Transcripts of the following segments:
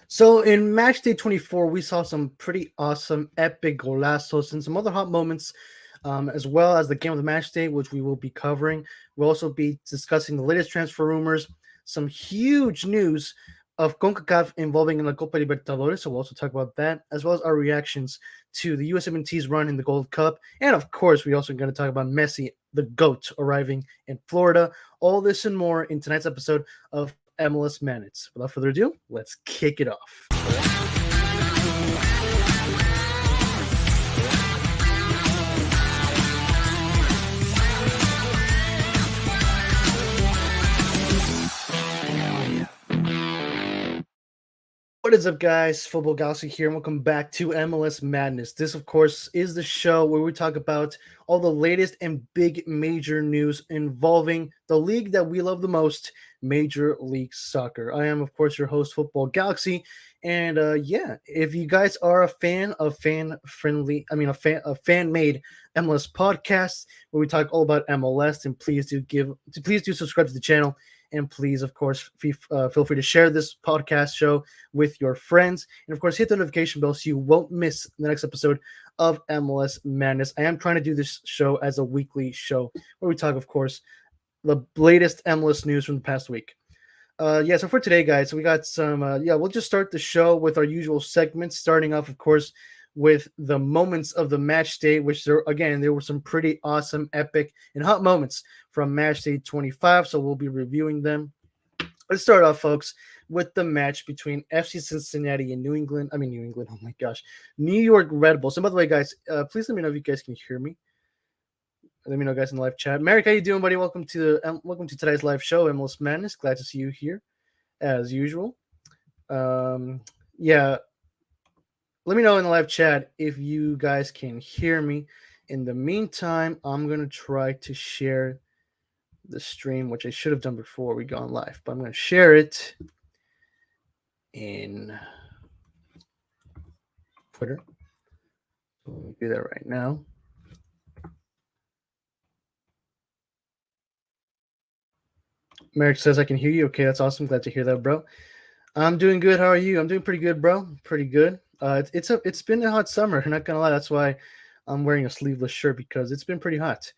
So in match day 24, we saw some pretty awesome, epic golazos and some other hot moments, as well as the game of the match day, which we will be covering. We'll also be discussing the latest transfer rumors, some huge news of CONCACAF involving in the Copa Libertadores. So we'll also talk about that, as well as our reactions to the USMNT's run in the Gold Cup. And of course, we're also going to talk about Messi, the GOAT, arriving in Florida. All this and more in tonight's episode of MLS Madness. Without further ado, let's kick it off. What is up, guys? Football Galaxy here, and welcome back to MLS Madness. This, of course, is the show where we talk about all the latest and big major news involving the league that we love the most, Major League Soccer. I am, of course, your host, Football Galaxy, and if you guys are a fan of fan-made MLS podcasts where we talk all about MLS, then please do subscribe to the channel. And please, of course, feel free to share this podcast show with your friends. And, of course, hit the notification bell so you won't miss the next episode of MLS Madness. I am trying to do this show as a weekly show where we talk, of course, the latest MLS news from the past week. So for today, guys, we got some, we'll just start the show with our usual segments, starting off, of course, with the moments of the match day, which there were some pretty awesome, epic, and hot moments from match day 25. So we'll be reviewing them. Let's start off, folks, with the match between FC Cincinnati and New England. Oh my gosh, New York Red Bulls. So by the way, guys, please let me know if you guys can hear me. Let me know, guys, in the live chat. Merrick, how you doing, buddy? Welcome to today's live show, MLS Madness. Glad to see you here, as usual. Let me know in the live chat if you guys can hear me. In the meantime, I'm going to try to share the stream, which I should have done before we go on live, but I'm going to share it in Twitter. So let me do that right now. Merrick says I can hear you. Okay, that's awesome. Glad to hear that, bro. I'm doing good. How are you? I'm doing pretty good, bro. Pretty good. It's been a hot summer. I'm not gonna lie. That's why I'm wearing a sleeveless shirt, because it's been pretty hot.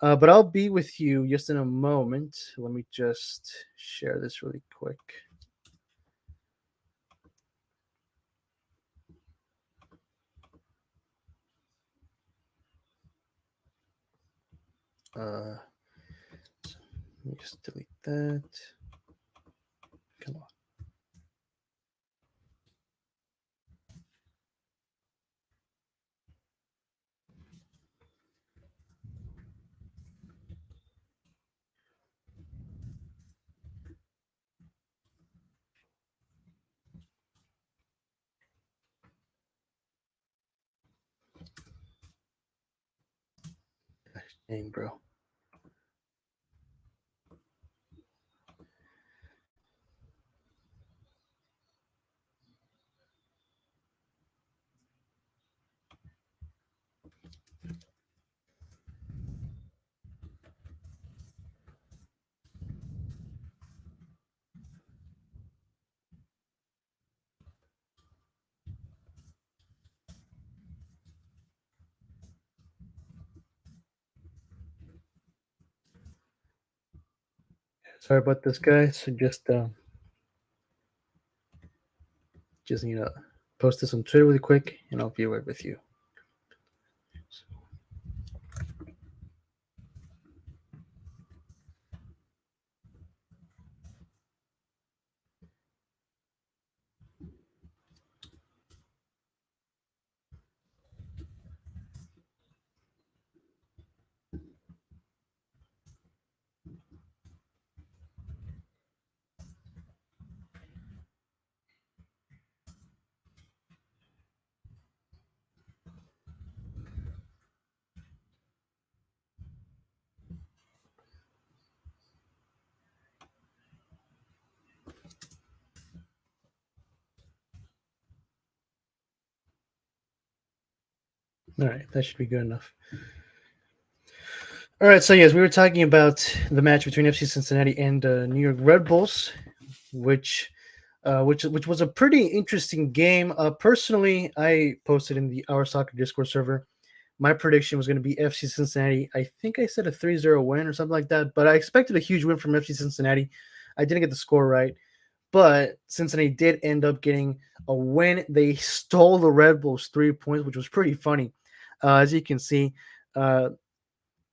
But I'll be with you just in a moment. Let me just share this really quick. Let me just delete that. Come on. Dang, bro. Sorry about this, guys. So just need to post this on Twitter really quick, and I'll be right with you. All right, that should be good enough. All right, so yes, we were talking about the match between FC Cincinnati and New York Red Bulls, which which was a pretty interesting game. Personally, I posted in the Our Soccer Discord server. My prediction was going to be FC Cincinnati. I think I said a 3-0 win or something like that, but I expected a huge win from FC Cincinnati. I didn't get the score right, but Cincinnati did end up getting a win. They stole the Red Bulls 3 points, which was pretty funny. As you can see, uh,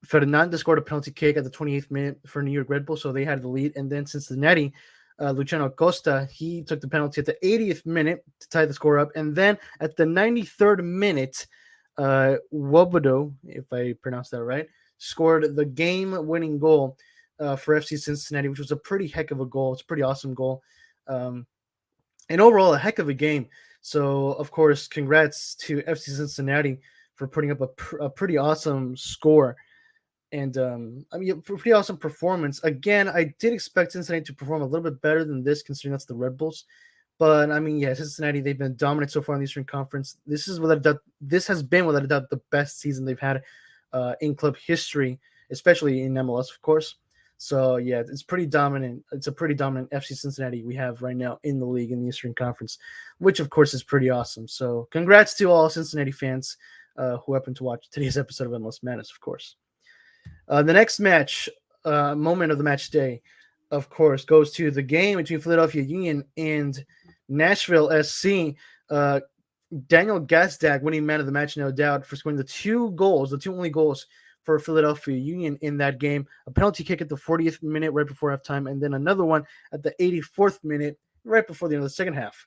Fernandez scored a penalty kick at the 28th minute for New York Red Bull, so they had the lead. And then Cincinnati, Luciano Acosta, he took the penalty at the 80th minute to tie the score up. And then at the 93rd minute, Wobodo, if I pronounce that right, scored the game-winning goal for FC Cincinnati, which was a pretty heck of a goal. It's a pretty awesome goal. Um, and overall, a heck of a game. So, of course, congrats to FC Cincinnati for putting up a pretty awesome score. And I mean, pretty awesome performance. Again, I did expect Cincinnati to perform a little bit better than this, considering that's the Red Bulls. But I mean, yeah, Cincinnati, they've been dominant so far in the Eastern Conference. This has been without a doubt the best season they've had in club history, especially in MLS, of course. So yeah, it's pretty dominant. It's a pretty dominant FC Cincinnati we have right now in the league in the Eastern Conference, which of course is pretty awesome. So congrats to all Cincinnati fans who happen to watch today's episode of MLS Madness, of course. The next match, moment of the match day, of course, goes to the game between Philadelphia Union and Nashville SC. Daniel Gazdag winning man of the match, no doubt, for scoring the two only goals for Philadelphia Union in that game. A penalty kick at the 40th minute right before halftime, and then another one at the 84th minute right before the end of the second half.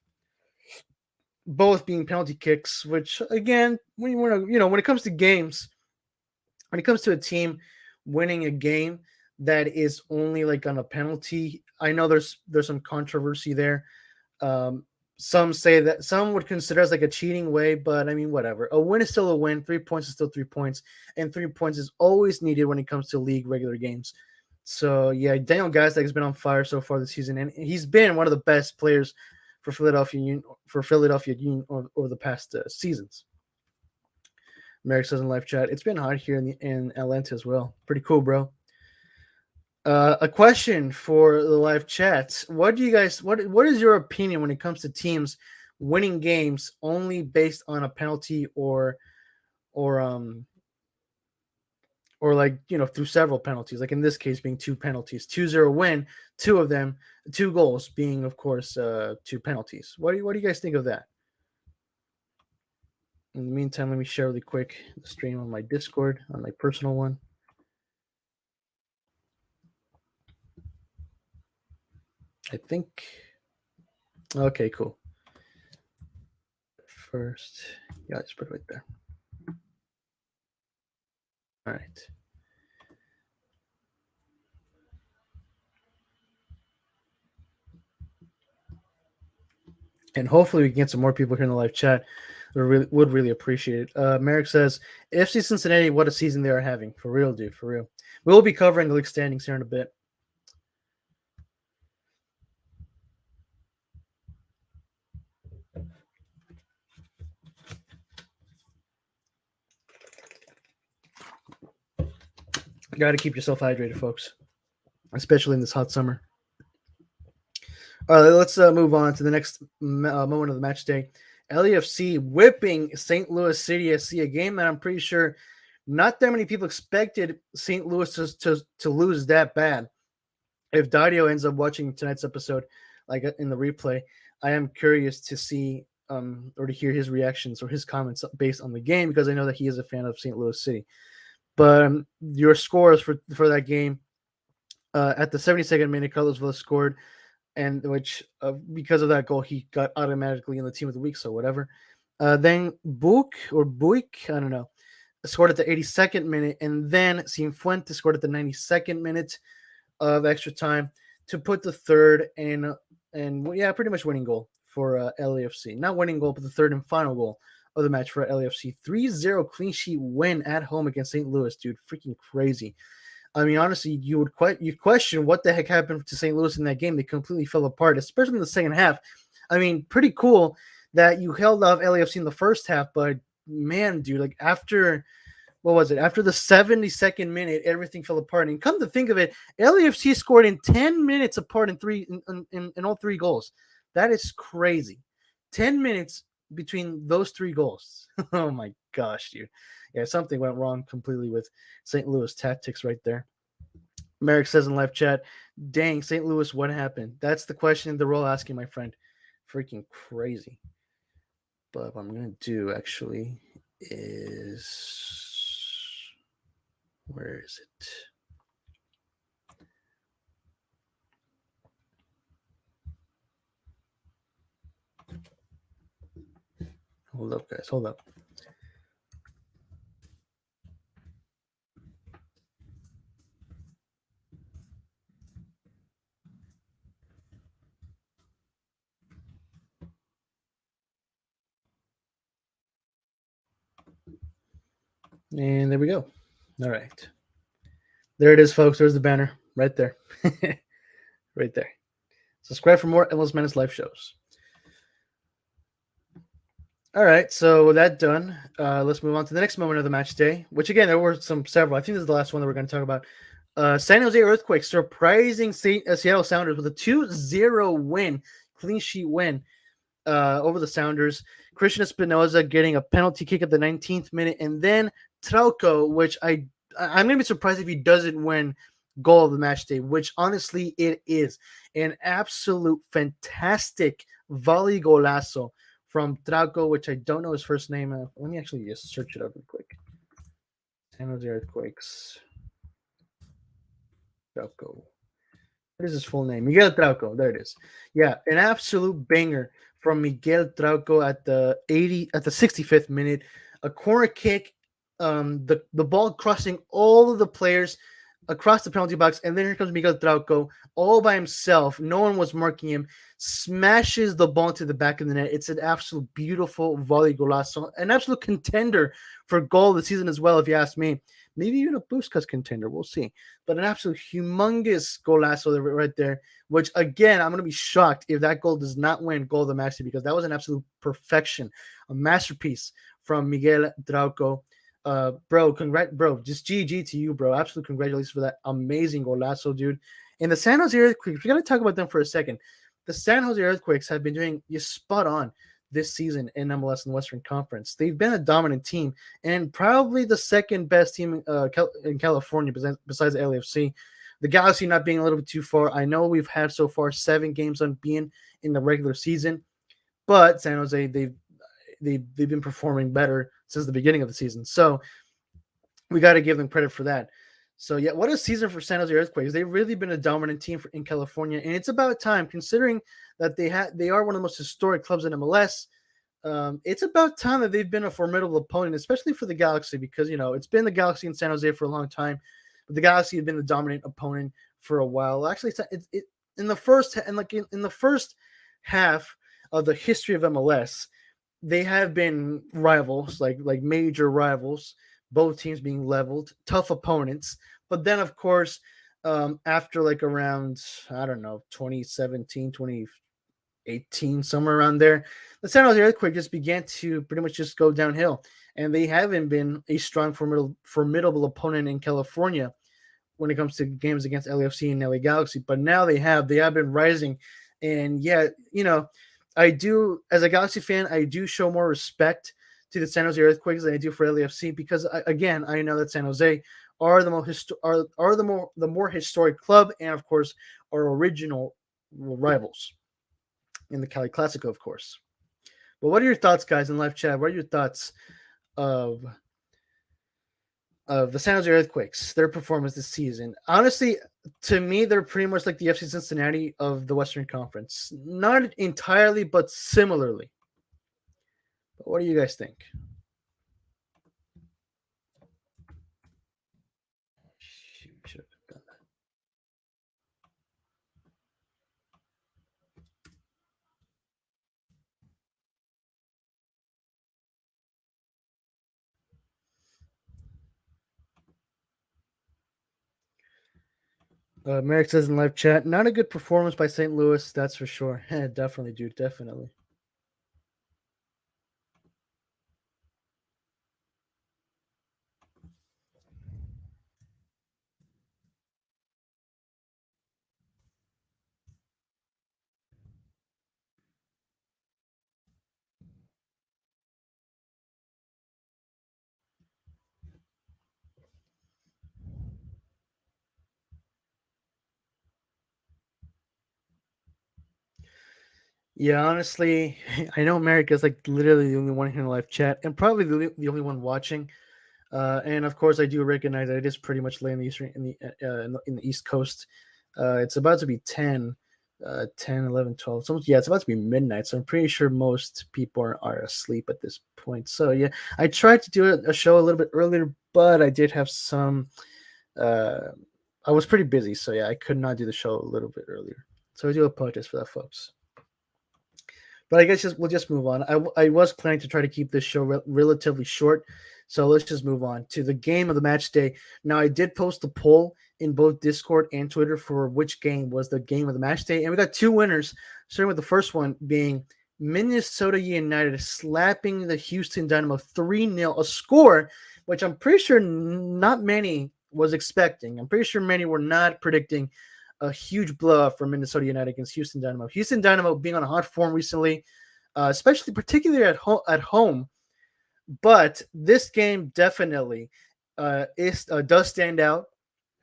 Both being penalty kicks, which again, when it comes to games, when it comes to a team winning a game that is only like on a penalty, I know there's some controversy there. Some say that some would consider as like a cheating way, but I mean, whatever. A win is still a win. 3 points is still 3 points, and 3 points is always needed when it comes to league regular games. So yeah, Daniel Gazdag has been on fire so far this season, and he's been one of the best players for Philadelphia Union over the past seasons. Merrick says in live chat, it's been hot here in Atlanta as well. Pretty cool, bro. A question for the live chat: what do you guys? What is your opinion when it comes to teams winning games only based on a penalty or like through several penalties? Like in this case, being two penalties, 2-0 win, two of them, two goals being, of course, two penalties. What do you guys think of that? In the meantime, let me share really quick the stream on my Discord, on my personal one. I think. Okay, cool. First, yeah, just put it right there. All right. And hopefully we can get some more people here in the live chat. We would really appreciate it. Merrick says, FC Cincinnati, what a season they are having. For real, dude, for real. We'll be covering the league standings here in a bit. Got to keep yourself hydrated, folks, especially in this hot summer. All right, let's move on to the next moment of the match day. LAFC whipping St. Louis City SC, a game that I'm pretty sure not that many people expected St. Louis to lose that bad. If Dario ends up watching tonight's episode, like in the replay, I am curious to see or to hear his reactions or his comments based on the game, because I know that he is a fan of St. Louis City. But your scores for that game, at the 72nd minute, Carlos Vela scored, and which because of that goal, he got automatically in the team of the week, so whatever. Then Buick, I don't know, scored at the 82nd minute, and then Cienfuentes scored at the 92nd minute of extra time to put the third and pretty much winning goal for LAFC. Not winning goal, but the third and final goal of the match for LAFC. 3-0 clean sheet win at home against St. Louis, dude. Freaking crazy. I mean, honestly, you question what the heck happened to St. Louis in that game. They completely fell apart, especially in the second half. I mean, pretty cool that you held off LAFC in the first half, but man, dude, like after after the 72nd minute, everything fell apart. And come to think of it, LAFC scored in 10 minutes apart in all three goals. That is crazy. 10 minutes between those three goals. Oh my gosh, dude. Yeah, something went wrong completely with St. Louis tactics right there. Merrick says in live chat, dang, St. Louis, what happened? That's the question they're all asking, my friend. Freaking crazy. But what I'm going to do actually is. Where is it? Hold up, guys. Hold up. And there we go. All right. There it is, folks. There's the banner right there. Right there. Subscribe for more MLS Madness live shows. All right, so with that done, let's move on to the next moment of the match day, which again, there were several. I think this is the last one that we're going to talk about. San Jose Earthquakes surprising Seattle Sounders with a 2-0 win, clean sheet win over the Sounders. Christian Espinoza getting a penalty kick at the 19th minute, and then Trauco, which I'm going to be surprised if he doesn't win goal of the match day, which honestly it is an absolute fantastic volley golazo from Trauco, which I don't know his first name. Let me actually just search it up real quick. San Jose Earthquakes. Trauco. What is his full name? Miguel Trauco. There it is. Yeah, an absolute banger from Miguel Trauco at the 65th minute. A corner kick, the ball crossing all of the players across the penalty box, and then here comes Miguel Trauco all by himself. No one was marking him. Smashes the ball into the back of the net. It's an absolute beautiful volley golazo, an absolute contender for goal of the season as well, if you ask me. Maybe even a Puskas contender. We'll see. But an absolute humongous golazo right there, which, again, I'm going to be shocked if that goal does not win goal of the match because that was an absolute perfection, a masterpiece from Miguel Trauco. Bro, just GG to you, bro. Absolute congratulations for that amazing golazo, dude. And the San Jose Earthquakes, we got to talk about them for a second. The San Jose Earthquakes have been doing you spot on this season in MLS and Western Conference. They've been a dominant team and probably the second best team in California besides the LAFC. The Galaxy not being a little bit too far. I know we've had so far 7 games unbeaten in the regular season, but San Jose they've been performing better since the beginning of the season. So we got to give them credit for that. So yeah, what a season for San Jose Earthquakes. They've really been a dominant team in California, and it's about time considering that they are one of the most historic clubs in MLS. It's about time that they've been a formidable opponent, especially for the Galaxy, because it's been the Galaxy in San Jose for a long time, but the Galaxy have been the dominant opponent for a while. Actually, in the first in the first half of the history of MLS, they have been rivals, like major rivals, both teams being leveled, tough opponents. But then, of course, after like around, I don't know, 2017, 2018, somewhere around there, the San Jose Earthquake just began to pretty much just go downhill. And they haven't been a strong, formidable opponent in California when it comes to games against LAFC and LA Galaxy. But now they have been rising. And yeah, I do, as a Galaxy fan, I do show more respect to the San Jose Earthquakes than I do for LAFC because again, I know that San Jose are the more historic club and of course our original rivals in the Cali Classico, of course. But what are your thoughts, guys, in live chat? What are your thoughts of the San Jose Earthquakes, their performance this season? Honestly, to me, they're pretty much like the FC Cincinnati of the Western Conference. Not entirely, but similarly. But what do you guys think? Should have done that. Merrick says in live chat, not a good performance by St. Louis, that's for sure. Definitely, dude, definitely. Yeah, honestly, I know America's like literally the only one here in the live chat, and probably the only one watching. And of course, I do recognize that it is pretty much late in the eastern in the East Coast. It's about to be 10, 10, 11, 12. So yeah, it's about to be midnight. So I'm pretty sure most people are asleep at this point. So yeah, I tried to do a show a little bit earlier, but I did have some. Uh, I was pretty busy, so yeah, I could not do the show a little bit earlier. So I do apologize for that, folks. But I guess we'll just move on. I was planning to try to keep this show relatively short, so let's just move on to the game of the match day. Now, I did post a poll in both Discord and Twitter for which game was the game of the match day, and we got two winners. Starting with the first one being Minnesota United slapping the Houston Dynamo 3-0, a score which I'm pretty sure not many was expecting. I'm pretty sure many were not predicting a huge blowout for Minnesota United against Houston Dynamo. Houston Dynamo being on a hot form recently, especially particularly at home. But this game definitely does stand out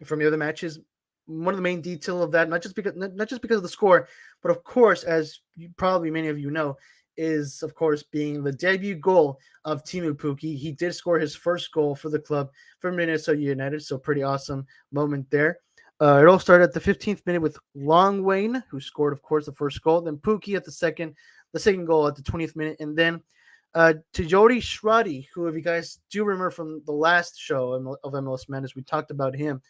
from the other matches. One of the main detail of that, not just because of the score, but of course, as probably many of you know, is of course being the debut goal of Timu Puki. He did score his first goal for the club for Minnesota United, so pretty awesome moment there. It all started at the 15th minute with Long Wayne, who scored, of course, the first goal. Then Pookie at the second goal at the 20th minute, and then Tajori Shradi, who, if you guys do remember from the last show of MLS Madness, we talked about him.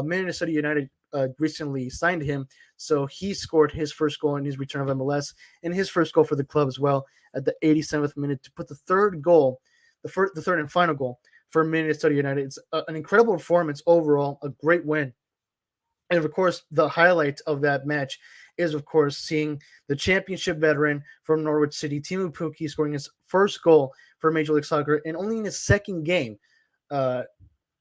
Minnesota United recently signed him, so he scored his first goal in his return of MLS and his first goal for the club as well at the 87th minute to put the third goal, the third and final goal for Minnesota United. It's an incredible performance overall, a great win. And of course, the highlight of that match is, of course, seeing the championship veteran from Norwich City, Timu Pukki, scoring his first goal for Major League Soccer and only in his second game uh,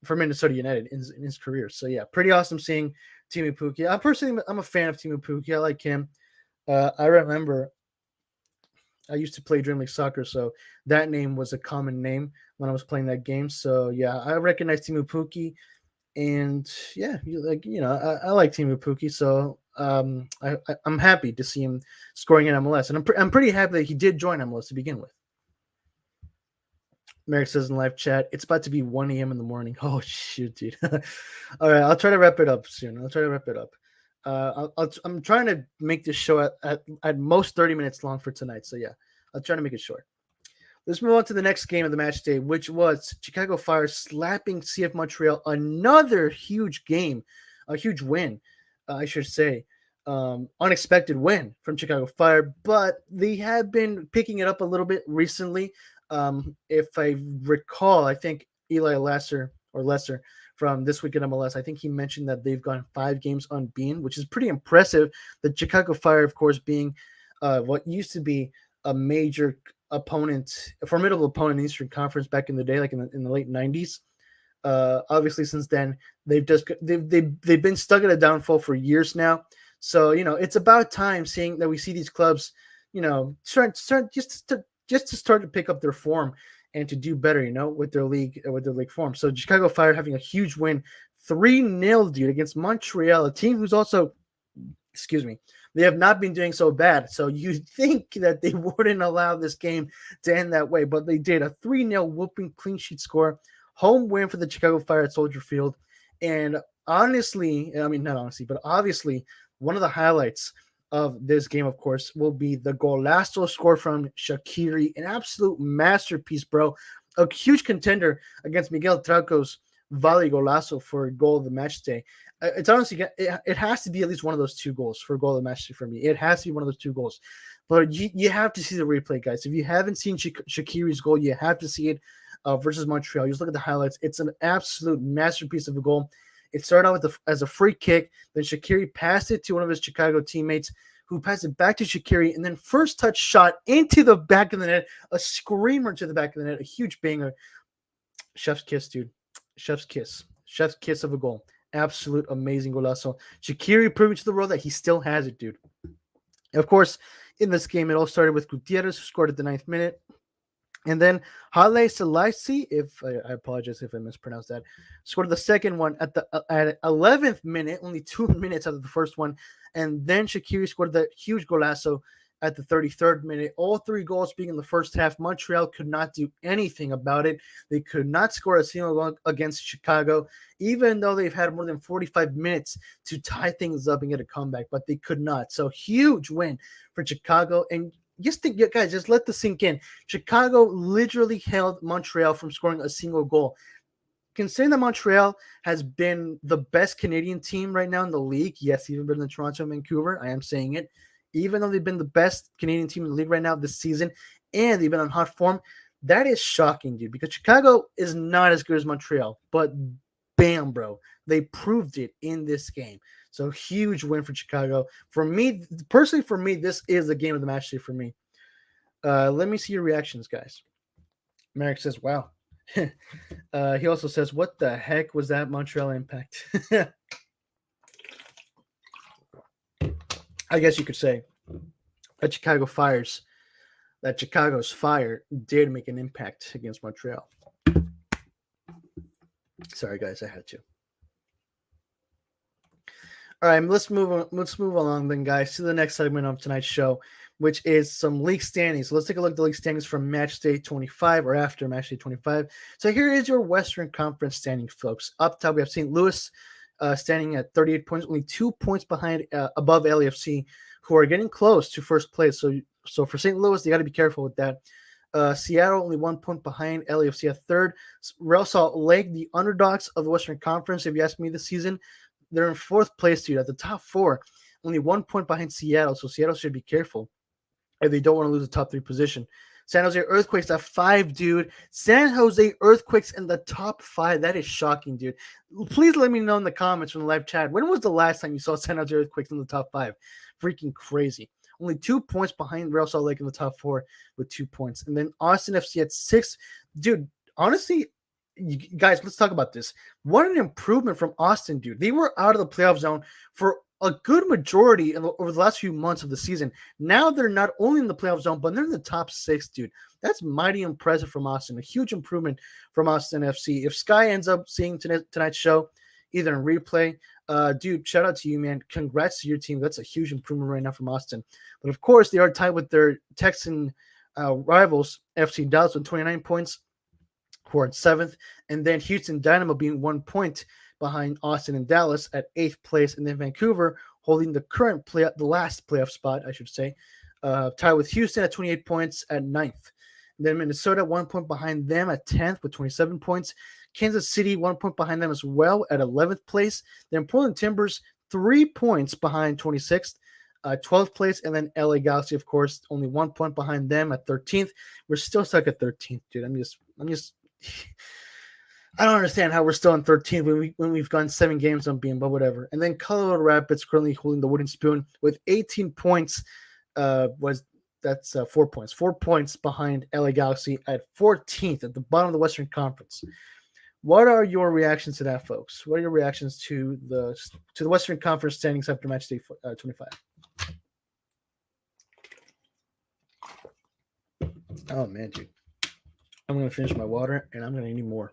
for Minnesota United in his career. So yeah, pretty awesome seeing Timu Pukki. I'm a fan of Timu Pukki. I like him. I remember I used to play Dream League Soccer, so that name was a common name when I was playing that game. So yeah, I recognize Timu Pukki, and yeah, I like Timu Pukki, so I'm happy to see him scoring in MLS, and I'm pretty happy that he did join MLS to begin with. Merrick says in live chat, it's about to be 1 a.m. in the morning. Oh, shoot, dude. All right, I'll try to wrap it up soon. I'll try to wrap it up. I'm trying to make this show at most 30 minutes long for tonight. So, yeah, I'll try to make it short. Let's move on to the next game of the match day, which was Chicago Fire slapping CF Montreal. Another huge game, a huge win, I should say. Unexpected win from Chicago Fire, but they have been picking it up a little bit recently. If I recall, I think Eli Lesser from This Week in MLS, I think he mentioned that they've gone 5 games unbeaten, which is pretty impressive. The Chicago Fire, of course, being what used to be a major opponent, a formidable opponent in the Eastern Conference back in the day, like in the late 90s. Obviously, since then, they've been stuck at a downfall for years now. So it's about time seeing that we see these clubs, start just to start to pick up their form and to do better, with their league form. So Chicago Fire having a huge win, 3-0, dude, against Montreal, a team who's also, excuse me, they have not been doing so bad. So you'd think that they wouldn't allow this game to end that way, but they did. A 3-0 whooping clean sheet score, home win for the Chicago Fire at Soldier Field. And honestly, I mean, not honestly, but obviously, one of the highlights of this game, of course, will be the golazo score from Shaqiri, an absolute masterpiece, bro. A huge contender against Miguel Trauco's volley golazo for a goal of the match day. It's honestly, it has to be at least one of those 2 goals for a goal of the match day for me. It has to be one of those 2 goals. But you have to see the replay, guys. If you haven't seen Shaqiri's goal, you have to see it versus Montreal. You just look at the highlights. It's an absolute masterpiece of a goal. It started out as a free kick. Then Shaqiri passed it to one of his Chicago teammates, who passed it back to Shaqiri, and then first touch shot into the back of the net, a screamer to the back of the net, a huge banger. Chef's kiss, dude. Chef's kiss. Chef's kiss of a goal. Absolute amazing golazo. Shaqiri proving to the world that he still has it, dude. Of course, in this game, it all started with Gutierrez, who scored at the 9th minute. And then Haile Selassie, if I apologize if I mispronounced that, scored the second one at the 11th minute, only 2 minutes out of the first one. And then Shaqiri scored the huge golazo at the 33rd minute. All 3 goals being in the first half. Montreal could not do anything about it. They could not score a single goal against Chicago, even though they've had more than 45 minutes to tie things up and get a comeback, but they could not. So huge win for Chicago. And just think, guys, just let this sink in. Chicago literally held Montreal from scoring a single goal. Considering that Montreal has been the best Canadian team right now in the league, yes, even better than Toronto and Vancouver, I am saying it, even though they've been the best Canadian team in the league right now this season, and they've been on hot form, that is shocking, dude, because Chicago is not as good as Montreal, but bam, bro, they proved it in this game. So huge win for Chicago. For me, personally, this is the game of the match day for me. Let me see your reactions, guys. Merrick says, wow. He also says, what the heck was that Montreal impact? I guess you could say that Chicago's fire did make an impact against Montreal. Sorry, guys, I had to. All right, let's move along then, guys, to the next segment of tonight's show, which is some league standings. So let's take a look at the league standings from Matchday 25 or after Matchday 25. So here is your Western Conference standings, folks. Up top, we have St. Louis standing at 38 points, only 2 points behind above LAFC, who are getting close to first place. So for St. Louis, they got to be careful with that. Seattle only 1 point behind LAFC at third. Real Salt Lake, the underdogs of the Western Conference, if you ask me this season, they're in fourth place, dude, at the top 4, only 1 point behind Seattle. So Seattle should be careful if they don't want to lose the top 3 position. San Jose Earthquakes at 5, dude. San Jose Earthquakes in the top 5. That is shocking, dude. Please let me know in the comments from the live chat. When was the last time you saw San Jose Earthquakes in the top 5? Freaking crazy. Only 2 points behind Real Salt Lake in the top 4 with 2 points. And then Austin FC at 6. Dude, honestly, guys, let's talk about this. What an improvement from Austin, dude. They were out of the playoff zone for a good majority over the last few months of the season. Now they're not only in the playoff zone, but they're in the top 6, dude. That's mighty impressive from Austin. A huge improvement from Austin FC. If Sky ends up seeing tonight's show, either in replay, dude, shout out to you, man. Congrats to your team. That's a huge improvement right now from Austin. But of course, they are tied with their Texan rivals, FC Dallas, with 29 points, who are in 7th. And then Houston Dynamo being 1 point behind Austin and Dallas at 8th place, and then Vancouver holding the last playoff spot, I should say, tied with Houston at 28 points at 9th. And then Minnesota 1 point behind them at 10th with 27 points. Kansas City 1 point behind them as well at 11th place. Then Portland Timbers 3 points behind 26th, 12th place, and then LA Galaxy, of course, only 1 point behind them at 13th. We're still stuck at 13th, dude. I'm just. I don't understand how we're still in 13th when we've gone 7 games unbeaten, but whatever. And then Colorado Rapids currently holding the wooden spoon with 18 points. 4 points. 4 points behind LA Galaxy at 14th at the bottom of the Western Conference. What are your reactions to that, folks? What are your reactions to the Western Conference standings after match day 25? Oh man, dude. I'm gonna finish my water and I'm gonna need more.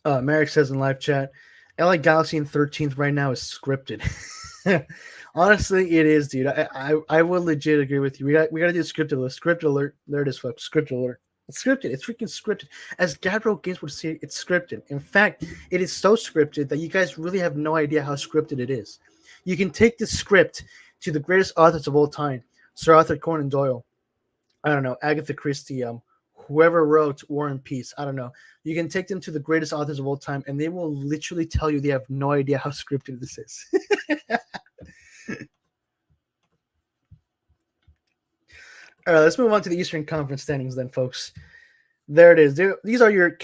Merrick says in live chat, LA Galaxy in 13th right now is scripted. Honestly, it is, dude. I will legit agree with you. We got to do scripted alert. Scripted alert. There it is, folks. Scripted alert. It's scripted. It's freaking scripted. As Gabriel Games would say, it's scripted. In fact, it is so scripted that you guys really have no idea how scripted it is. You can take the script to the greatest authors of all time, Sir Arthur Conan Doyle. I don't know, Agatha Christie, whoever wrote War and Peace. I don't know. You can take them to the greatest authors of all time, and they will literally tell you they have no idea how scripted this is. All right, let's move on to the Eastern Conference standings then, folks. There it is. These are your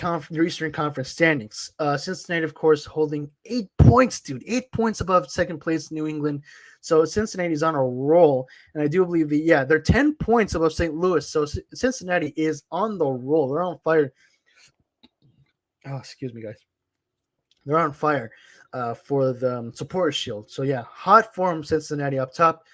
Eastern Conference standings. Cincinnati, of course, holding 8 points, dude. 8 points above second place New England. So Cincinnati's on a roll. And I do believe they're 10 points above St. Louis. So Cincinnati is on the roll. They're on fire. Oh, excuse me, guys. They're on fire for the supporter shield. So, yeah, hot form Cincinnati up top.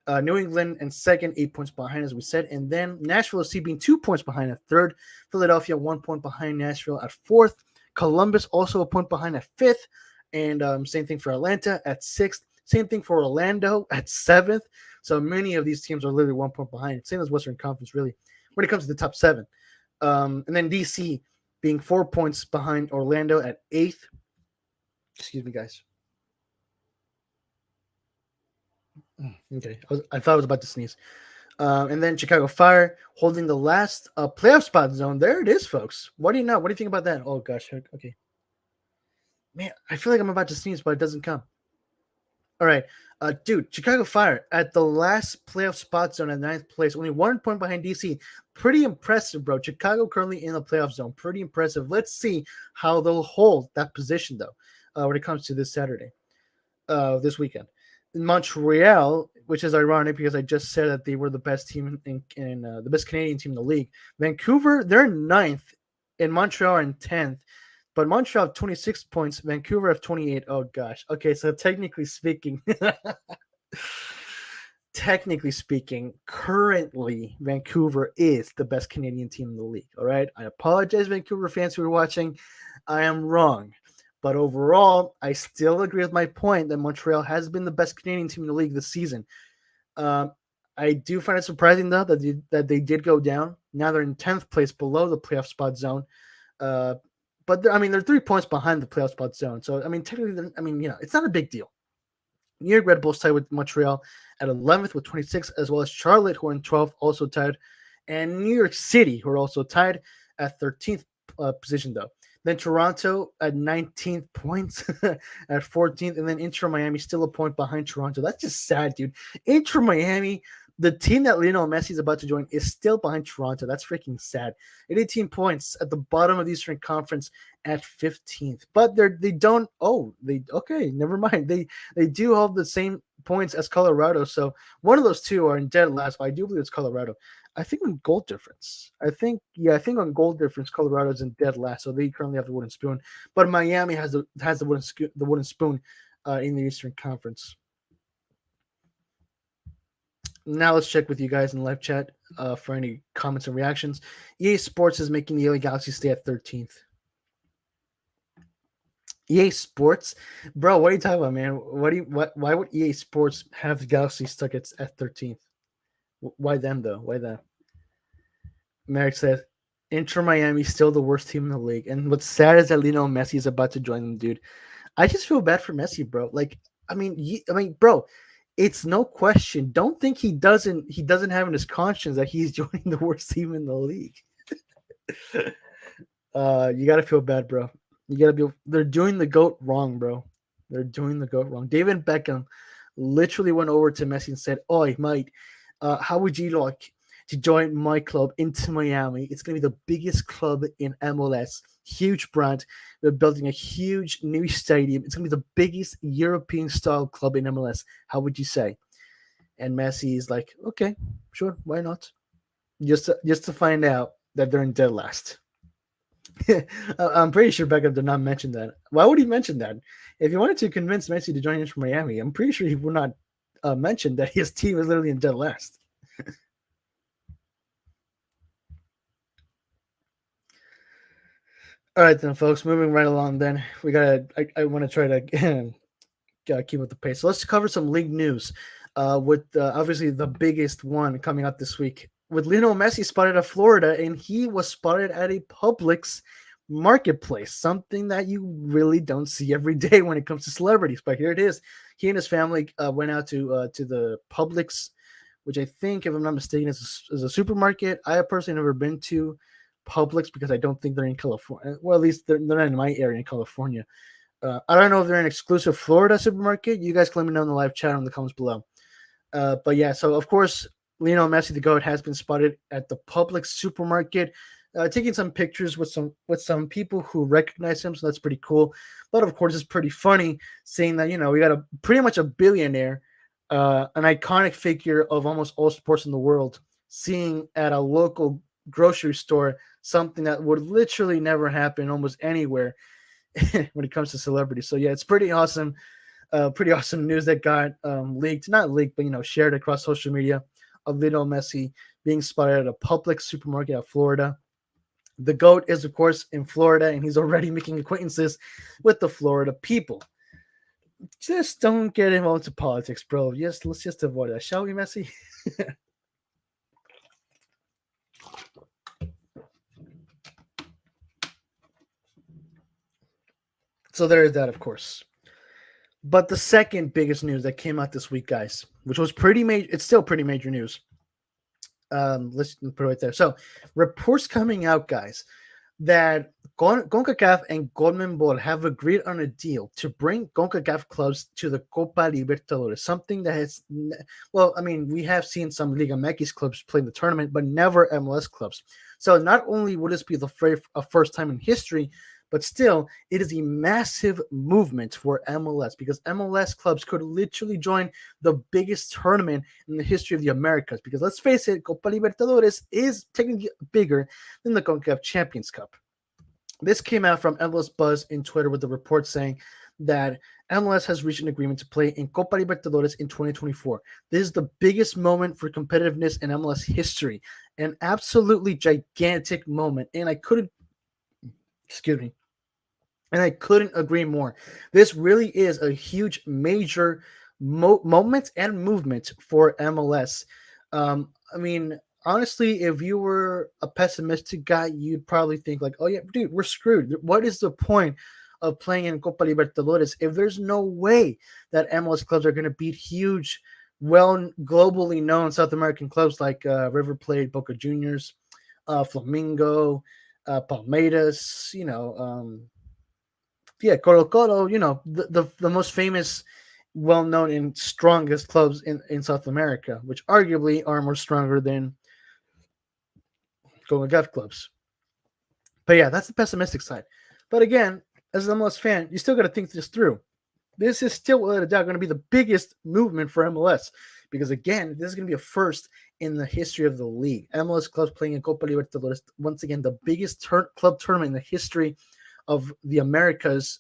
New England in second, 8 points behind, as we said. And then Nashville FC being 2 points behind at third. Philadelphia 1 point behind Nashville at fourth. Columbus also a point behind at fifth. And same thing for Atlanta at sixth. Same thing for Orlando at seventh. So many of these teams are literally 1 point behind. Same as Western Conference, really, when it comes to the top seven. And then DC being 4 points behind Orlando at eighth. Excuse me, guys. Okay, I thought I was about to sneeze. And then Chicago Fire holding the last playoff spot zone. There it is, folks. What do you know? What do you think about that? Oh, gosh. Okay. Man, I feel like I'm about to sneeze, but it doesn't come. All right. Dude, Chicago Fire at the last playoff spot zone at ninth place, only 1 point behind DC. Pretty impressive, bro. Chicago currently in the playoff zone. Pretty impressive. Let's see how they'll hold that position, though, when it comes to this Saturday, this weekend. Montreal, which is ironic because I just said that they were the best team in the best Canadian team in the league. Vancouver, they're ninth, and Montreal are in 10th. But Montreal have 26 points, Vancouver have 28. Oh gosh. Okay, so technically speaking, currently Vancouver is the best Canadian team in the league. All right. I apologize, Vancouver fans who are watching. I am wrong. But overall, I still agree with my point that Montreal has been the best Canadian team in the league this season. I do find it surprising, though, that they did go down. Now they're in 10th place below the playoff spot zone. But they're 3 points behind the playoff spot zone. So, technically, it's not a big deal. New York Red Bulls tied with Montreal at 11th with 26, as well as Charlotte, who are in 12th, also tied. And New York City, who are also tied at 13th position, though. Then Toronto at 19th points at 14th. And then Inter Miami still a point behind Toronto. That's just sad, dude. Inter Miami, the team that Lionel Messi is about to join, is still behind Toronto. That's freaking sad. 18 points at the bottom of the Eastern Conference at 15th. But they don't. Okay, never mind. They do hold the same points as Colorado. So one of those two are in dead last. But I do believe it's Colorado. I think on goal difference. I think on goal difference, Colorado's in dead last. So they currently have the wooden spoon. But Miami has the wooden spoon in the Eastern Conference. Now let's check with you guys in the live chat for any comments and reactions. EA Sports is making the LA Galaxy stay at 13th. EA Sports, bro, what are you talking about, man? Why would EA Sports have the Galaxy stuck at 13th? Why them though? Why them? Merrick says Inter Miami still the worst team in the league, and what's sad is that Lionel Messi is about to join them, dude. I just feel bad for Messi, bro. Bro. It's no question. Don't think he doesn't have in his conscience that he's joining the worst team in the league. You gotta feel bad, bro. They're doing the GOAT wrong, bro. They're doing the GOAT wrong. David Beckham literally went over to Messi and said, "Oi, mate, how would you like to join my club, Inter Miami? It's gonna be the biggest club in MLS. Huge brand. They're building a huge new stadium. It's going to be the biggest European-style club in MLS. How would you say?" And Messi is like, "Okay, sure, why not?" Just to find out that they're in dead last. I'm pretty sure Beckham did not mention that. Why would he mention that? If he wanted to convince Messi to join Inter Miami, I'm pretty sure he would not mention that his team is literally in dead last. All right, then, folks. Moving right along. Then I want to try to keep up the pace. So let's cover some league news. With obviously the biggest one coming up this week, with Lionel Messi spotted at Florida, and he was spotted at a Publix marketplace, something that you really don't see every day when it comes to celebrities. But here it is. He and his family went out to the Publix, which I think, if I'm not mistaken, is a supermarket. I have personally never been to Publix because I don't think they're in California. Well, at least they're not in my area in California. I don't know if they're an exclusive Florida supermarket. You guys can let me know in the live chat or in the comments below. But yeah, so of course, Lionel Messi, the GOAT, has been spotted at the Publix supermarket, taking some pictures with some people who recognize him. So that's pretty cool. But of course, it's pretty funny seeing that, we got pretty much a billionaire, an iconic figure of almost all sports in the world, seeing at a local grocery store something that would literally never happen almost anywhere when it comes to celebrities. So yeah, it's pretty awesome. Pretty awesome news that got leaked, not leaked, but shared across social media of Lionel Messi being spotted at a public supermarket of Florida. The GOAT is, of course, in Florida, and he's already making acquaintances with the Florida people. Just don't get involved into politics, bro. Let's just avoid that, shall we, Messi? So there is that, of course. But the second biggest news that came out this week, guys, which was pretty major, it's still pretty major news. Let's put it right there. So, reports coming out, guys, that CONCACAF and CONMEBOL have agreed on a deal to bring CONCACAF clubs to the Copa Libertadores, something that has, well, I mean, we have seen some Liga MX clubs play the tournament, but never MLS clubs. So not only would this be the first time in history, but still, it is a massive movement for MLS because MLS clubs could literally join the biggest tournament in the history of the Americas. Because let's face it, Copa Libertadores is technically bigger than the CONCACAF Champions Cup. This came out from MLS Buzz in Twitter with the report saying that MLS has reached an agreement to play in Copa Libertadores in 2024. This is the biggest moment for competitiveness in MLS history, an absolutely gigantic moment. And I couldn't agree more. This really is a huge, major moment and movement for MLS. I mean, honestly, if you were a pessimistic guy, you'd probably think like, oh yeah, dude, we're screwed. What is the point of playing in Copa Libertadores if there's no way that MLS clubs are going to beat huge, well, globally known South American clubs like River Plate, Boca Juniors, Flamingo, Palmeiras, Colo Colo, the most famous, well-known, and strongest clubs in South America, which arguably are more stronger than CONCACAF clubs. But yeah, that's the pessimistic side. But again, as an MLS fan, you still got to think this through. This is still, without a doubt, going to be the biggest movement for MLS because, again, this is going to be a first in the history of the league. MLS clubs playing in Copa Libertadores, once again, the biggest club tournament in the history of the Americas,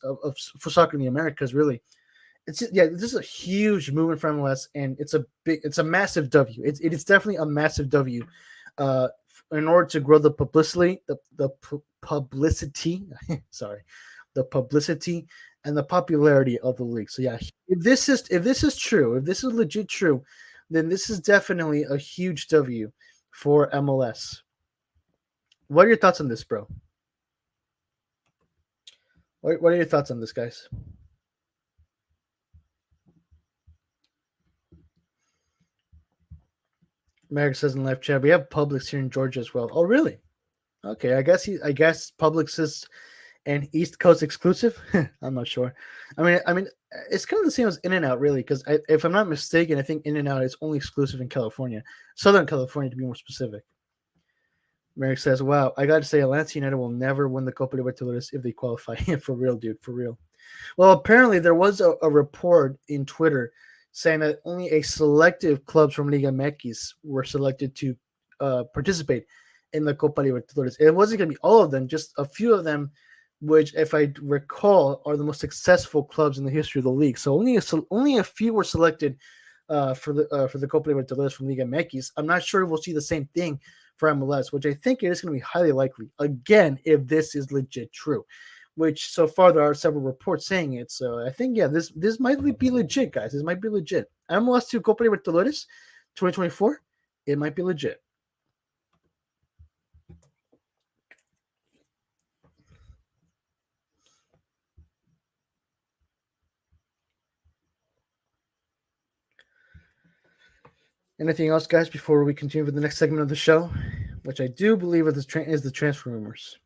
for soccer in the Americas, really. This is a huge movement for MLS, and it's a massive W. It's definitely a massive W. In order to grow the publicity, the publicity and the popularity of the league. So yeah, if this is true, if this is legit true, then this is definitely a huge W for MLS. What are your thoughts on this, bro? What are your thoughts on this, guys? Merrick says in live chat, we have Publix here in Georgia as well. Oh, really? Okay, I guess Publix is an East Coast exclusive. I'm not sure. I mean, it's kind of the same as In-N-Out, really, because if I'm not mistaken, I think In-N-Out is only exclusive in California, Southern California, to be more specific. Merrick says, "Wow, I got to say, Atlanta United will never win the Copa Libertadores if they qualify." For real, dude, for real. Well, apparently there was a report in Twitter saying that only a selective clubs from Liga MX were selected to participate in the Copa Libertadores. It wasn't going to be all of them, just a few of them, which, if I recall, are the most successful clubs in the history of the league. So only a few were selected for the Copa Libertadores from Liga MX. I'm not sure if we'll see the same thing for MLS, which I think it is going to be highly likely. Again, if this is legit true, which so far there are several reports saying it. So I think, yeah, this might be legit, guys. This might be legit. MLS to Copa Libertadores 2024, it might be legit. Anything else, guys, before we continue with the next segment of the show, which I do believe is the transfer rumors.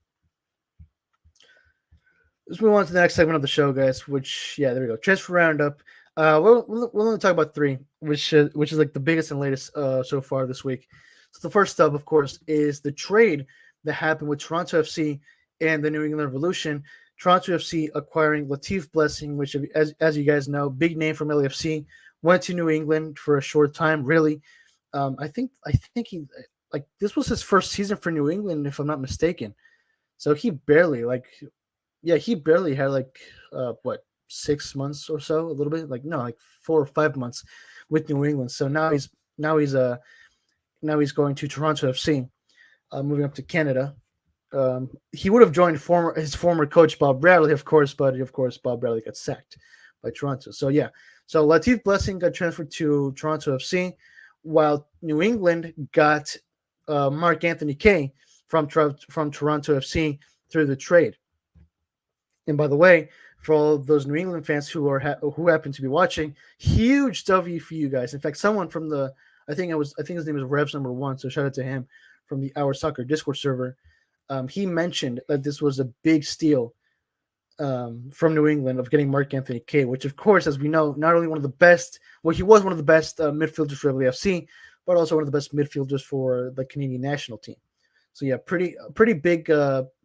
Let's move on to the next segment of the show, guys. Which, yeah, there we go. Transfer roundup. We'll only talk about three, which is like the biggest and latest so far this week. So the first up, of course, is the trade that happened with Toronto FC and the New England Revolution. Toronto FC acquiring Latif Blessing, which, as you guys know, big name from LAFC, went to New England for a short time. Really, I think he, like, this was his first season for New England, if I'm not mistaken. So he barely had 6 months or so, a little bit, like no, like 4 or 5 months with New England. So now he's now he's going to Toronto FC, moving up to Canada. He would have joined his former coach Bob Bradley, of course, but of course Bob Bradley got sacked by Toronto. So yeah, so Latif Blessing got transferred to Toronto FC, while New England got Mark Anthony Kaye from Toronto FC through the trade. And by the way, for all those New England fans who happen to be watching, huge W for you guys. In fact, someone from the I think his name is Revs number 1, so shout out to him from the Our Soccer Discord server. He mentioned that this was a big steal from New England of getting Mark Anthony Kaye, which of course, as we know, not only one of the best, well, he was one of the best midfielders for LAFC, but also one of the best midfielders for the Canadian national team. So yeah, pretty big,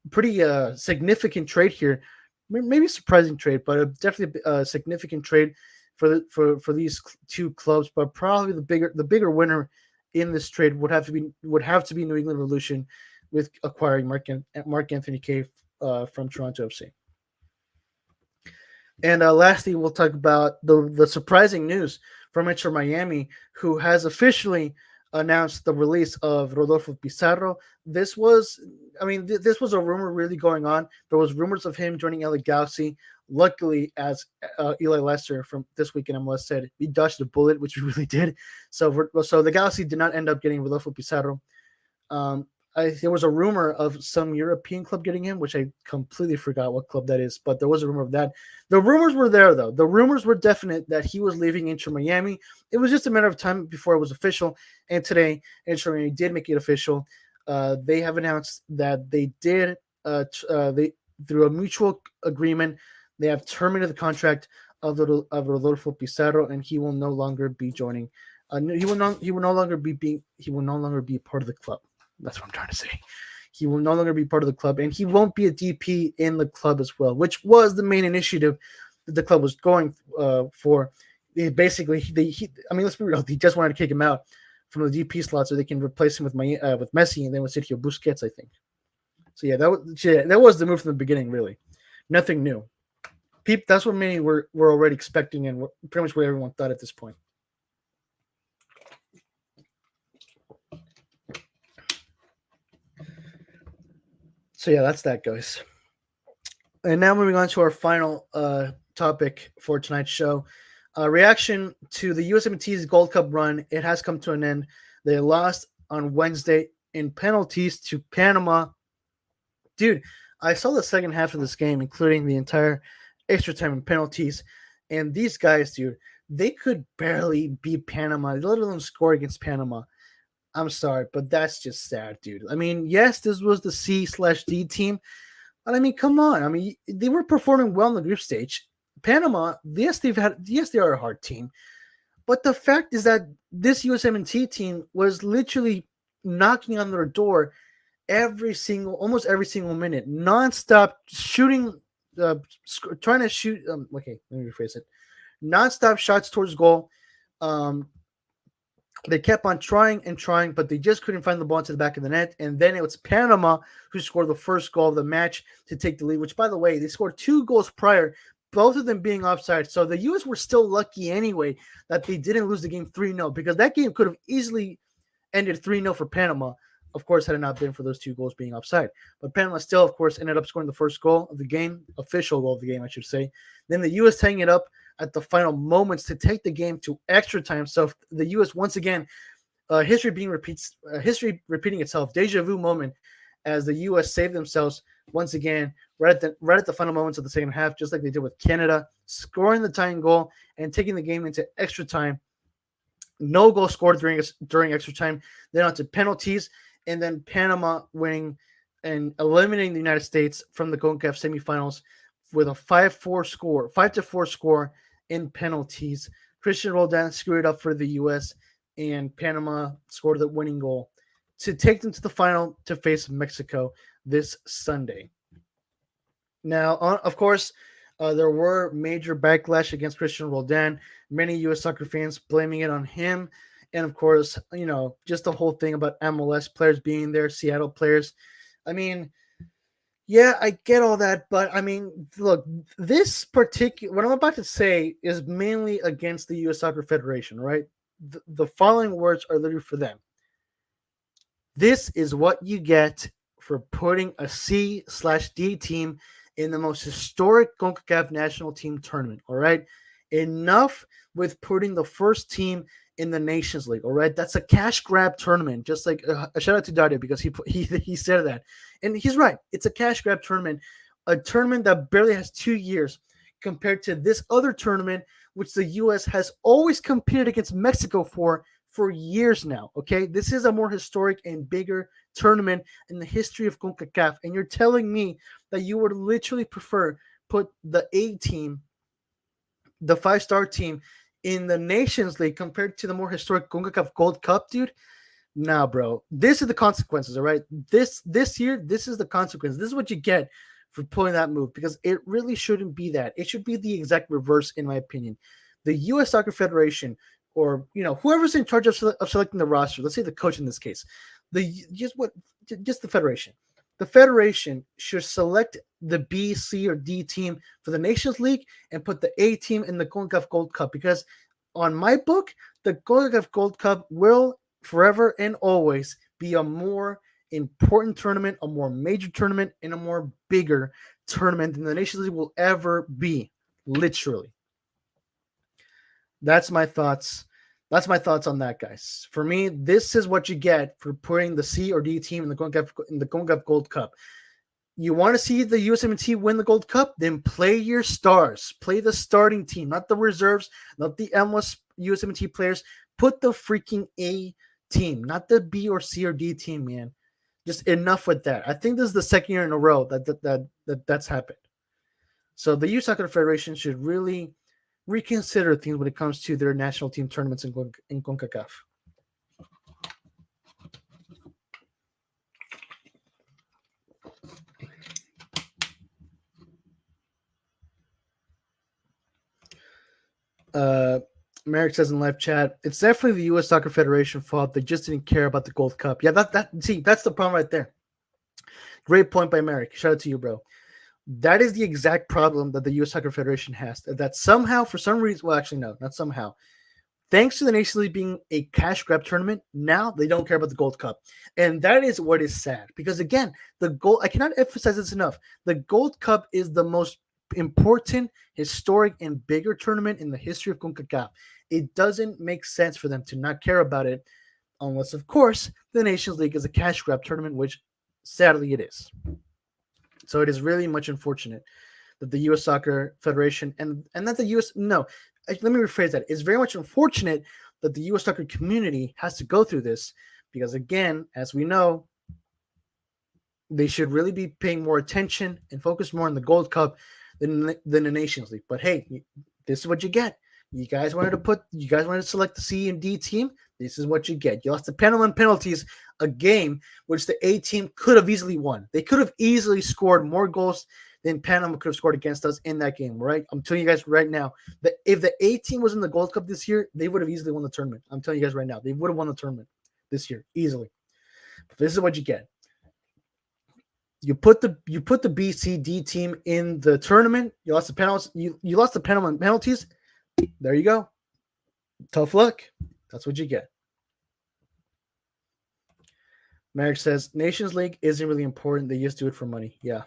pretty significant trade here. Maybe surprising trade, but definitely a significant trade for these two clubs. But probably the bigger winner in this trade would have to be New England Revolution, with acquiring Mark Anthony Kaye from Toronto FC. And lastly, we'll talk about the surprising news from Inter Miami, who has officially announced the release of Rodolfo Pizarro. This was a rumor really going on. There was rumors of him joining LA Galaxy. Luckily, as Eli Lester from This Week in MLS said, we dodged a bullet, which we really did. So the Galaxy did not end up getting Rodolfo Pizarro. There was a rumor of some European club getting him, which I completely forgot what club that is, but there was a rumor of that. The rumors were there, though. The rumors were definite that he was leaving Inter Miami. It was just a matter of time before it was official, and today Inter Miami did make it official. They have announced that they did, through a mutual agreement, they have terminated the contract of Rodolfo Pizarro, and he will no longer be joining. He will no longer be part of the club. That's what I'm trying to say. He will no longer be part of the club, and he won't be a DP in the club as well, which was the main initiative that the club was going for. Let's be real. He just wanted to kick him out from the DP slot so they can replace him with Messi and then with Sergio Busquets, I think. So yeah, that was the move from the beginning. Really, nothing new. That's what many were already expecting, and pretty much what everyone thought at this point. So yeah, that's that, guys. And now moving on to our final topic for tonight's show. Reaction to the USMNT's Gold Cup run. It has come to an end. They lost on Wednesday in penalties to Panama. Dude, I saw the second half of this game, including the entire extra time and penalties. And these guys, dude, they could barely beat Panama, let alone score against Panama. I'm sorry, but that's just sad, dude. I mean, yes, this was the C/D team, but I mean, come on. I mean, they were performing well in the group stage. Panama, yes, they are a hard team, but the fact is that this USMNT team was literally knocking on their door almost every single minute, nonstop shooting, trying to shoot. Okay, let me rephrase it. Nonstop shots towards goal. They kept on trying, but they just couldn't find the ball into the back of the net. And then it was Panama who scored the first goal of the match to take the lead, which, by the way, they scored 2 goals prior, both of them being offside. So the U.S. were still lucky anyway that they didn't lose the game 3-0, because that game could have easily ended 3-0 for Panama, of course, had it not been for those 2 goals being offside. But Panama still, of course, ended up scoring the first goal of the game, official goal of the game, I should say. Then the U.S. tying it up at the final moments to take the game to extra time. So the U.S. once again, history repeating itself, deja vu moment, as the U.S. saved themselves once again right at the final moments of the second half, just like they did with Canada, scoring the tying goal and taking the game into extra time. No goal scored during extra time. Then on to penalties, and then Panama winning and eliminating the United States from the CONCACAF semifinals with a 5-4 score in penalties. Christian Roldan screwed up for the U.S., and Panama scored the winning goal to take them to the final to face Mexico this Sunday. Now, of course, there were major backlash against Christian Roldan. Many U.S. soccer fans blaming it on him. And, of course, just the whole thing about MLS players being there, Seattle players. I mean, Yeah, I get all that, but I mean, look, this particular what I'm about to say is mainly against the U.S. Soccer Federation, right? The following words are literally for them. This is what you get for putting a C/D team in the most historic CONCACAF national team tournament. All right, enough with putting the first team in the Nations League. All right, that's a cash grab tournament. Just like a shout out to Dario because he said that, and he's right. It's a cash grab tournament, a tournament that barely has 2 years compared to this other tournament, which the U.S. has always competed against Mexico for years now. Okay, this is a more historic and bigger tournament in the history of CONCACAF, and you're telling me that you would literally prefer put the A team, the 5-star team, in the Nations League compared to the more historic CONCACAF Gold Cup, dude? Nah, bro. This is the consequences, all right? This year, this is the consequence. This is what you get for pulling that move because it really shouldn't be that. It should be the exact reverse, in my opinion. The U.S. Soccer Federation, or whoever's in charge of selecting the roster, let's say the coach in this case, just the federation. The federation should select the B, C, or D team for the Nations League and put the A team in the CONCACAF Gold Cup because on my book, the CONCACAF Gold Cup will forever and always be a more important tournament, a more major tournament, and a more bigger tournament than the Nations League will ever be. Literally. That's my thoughts. That's my thoughts on that, guys. For me, this is what you get for putting the C or D team in the CONCACAF Gold Cup. You want to see the USMNT win the Gold Cup? Then play your stars. Play the starting team, not the reserves, not the MLS USMNT players. Put the freaking A team, not the B or C or D team, man. Just enough with that. I think this is the second year in a row that's happened. So the U.S. Soccer Federation should really reconsider things when it comes to their national team tournaments in CONCACAF. Uh, Merrick says in live chat, it's definitely the U.S. Soccer Federation fault. They just didn't care about the Gold Cup. Yeah, that's the problem right there. Great point by Merrick. Shout out to you, bro. That is the exact problem that the U.S. Soccer Federation has. That somehow, for some reason, well, actually, no, not somehow. Thanks to the Nations League being a cash grab tournament, now they don't care about the Gold Cup. And that is what is sad. Because again, I cannot emphasize this enough. The Gold Cup is the most important, historic, and bigger tournament in the history of CONCACAF. It doesn't make sense for them to not care about it, unless, of course, the Nations League is a cash grab tournament, which sadly it is. So it is really much unfortunate that the U.S. Soccer Federation and that the U.S. No, let me rephrase that. It's very much unfortunate that the U.S. soccer community has to go through this because, again, as we know, they should really be paying more attention and focus more on the Gold Cup than the Nations League. But hey, this is what you get. You guys wanted to select the C and D team. This is what you get. You lost the penalties, a game which the A team could have easily won. They could have easily scored more goals than Panama could have scored against us in that game, right? I'm telling you guys right now that if the A team was in the Gold Cup this year, they would have easily won the tournament. I'm telling you guys right now, they would have won the tournament this year easily. But this is what you get. You put the BCD team in the tournament. You lost the penalties. You lost the penalties. There you go. Tough luck. That's what you get. Merrick says Nations League isn't really important. They just do it for money. Yeah.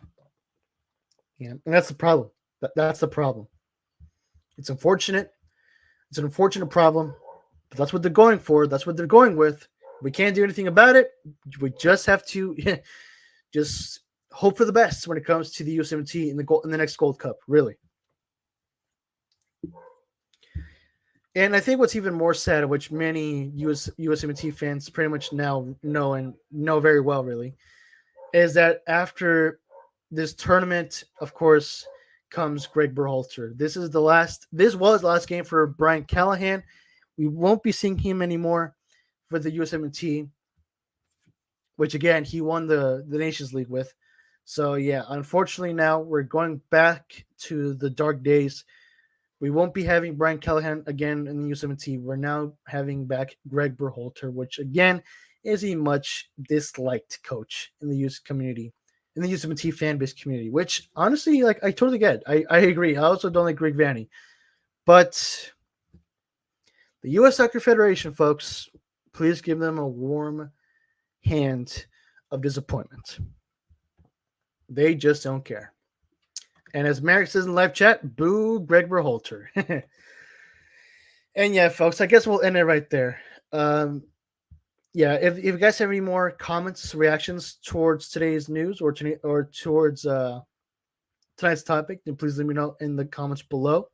And that's the problem. That's the problem. It's unfortunate. It's an unfortunate problem, but that's what they're going for. That's what they're going with. We can't do anything about it. We just have to just hope for the best when it comes to the USMNT in the next Gold Cup. Really. And I think what's even more sad, which many USMNT fans pretty much now know and know very well, really, is that after this tournament, of course, comes Greg Berhalter. This was the last game for Brian Callahan. We won't be seeing him anymore for the USMNT, which again he won the Nations League with. So yeah, unfortunately now we're going back to the dark days. We won't be having Brian Callahan again in the USMNT. We're now having back Greg Berhalter, which again is a much disliked coach in the US community. in the USMNT fan base community, which honestly, like, I totally get. I agree. I also don't like Greg Vanney. But the U.S. Soccer Federation, folks, please give them a warm hand of disappointment. They just don't care. And as Merrick says in live chat, boo Greg Berhalter. And yeah, folks, I guess we'll end it right there. Yeah, if you guys have any more comments, reactions towards today's news or towards tonight's topic, then please let me know in the comments below.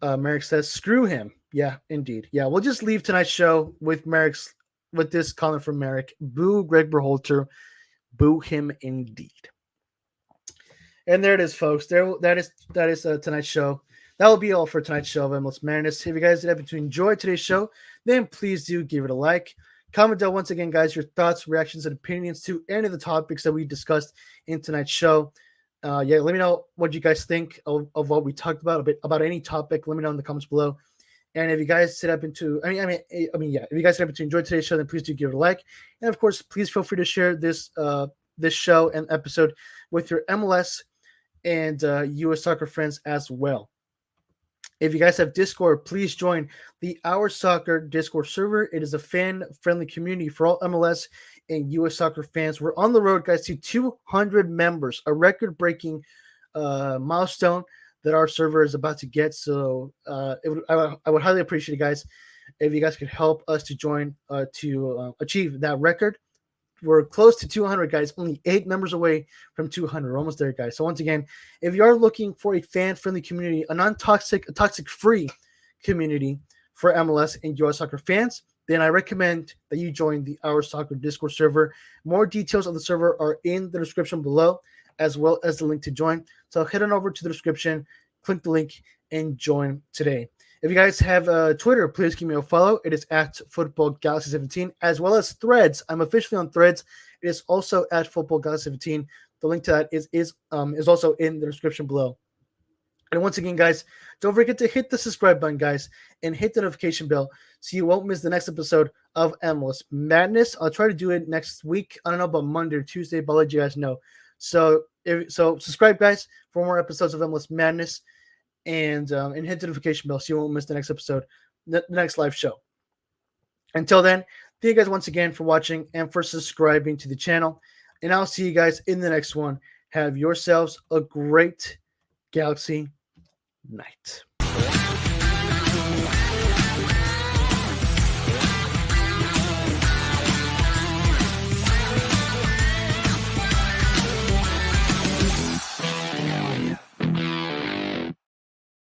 Merrick says, "Screw him." Yeah, indeed. Yeah, we'll just leave tonight's show with this comment from Merrick. Boo Greg Berhalter. Boo him indeed. And there it is, folks. That is tonight's show. That will be all for tonight's show of MLS Madness. If you guys did happen to enjoy today's show, then please do give it a like. Comment down once again, guys, your thoughts, reactions, and opinions to any of the topics that we discussed in tonight's show. Yeah, let me know what you guys think of what we talked about any topic. Let me know in the comments below. And if you guys sit up into, yeah, if you guys happen to enjoy today's show, then please do give it a like. And of course, please feel free to share this show and episode with your MLS and US soccer friends as well. If you guys have Discord, please join the Our Soccer Discord server. It is a fan-friendly community for all MLS and US soccer fans. We're on the road, guys, to 200 members, a record-breaking milestone that our server is about to get. So I would highly appreciate it, guys, if you guys could help us to join to achieve that record. We're close to 200, guys, only 8 members away from 200. We're almost there, guys. So once again, if you are looking for a fan-friendly community, a toxic-free community for MLS and US soccer fans, then I recommend that you join the Our Soccer Discord server. More details of the server are in the description below, as well as the link to join. So head on over to the description, click the link, and join today. If you guys have Twitter, please give me a follow. It is at FootballGalaxy17, as well as Threads. I'm officially on Threads. It is also at FootballGalaxy17. The link to that is also in the description below. And once again, guys, don't forget to hit the subscribe button, guys, and hit the notification bell so you won't miss the next episode of MLS Madness. I'll try to do it next week. I don't know about Monday or Tuesday, but I'll let you guys know. So subscribe, guys, for more episodes of MLS Madness. And hit the notification bell so you won't miss the next episode, the next live show. Until then, thank you guys once again for watching and for subscribing to the channel. And I'll see you guys in the next one. Have yourselves a great Galaxy night.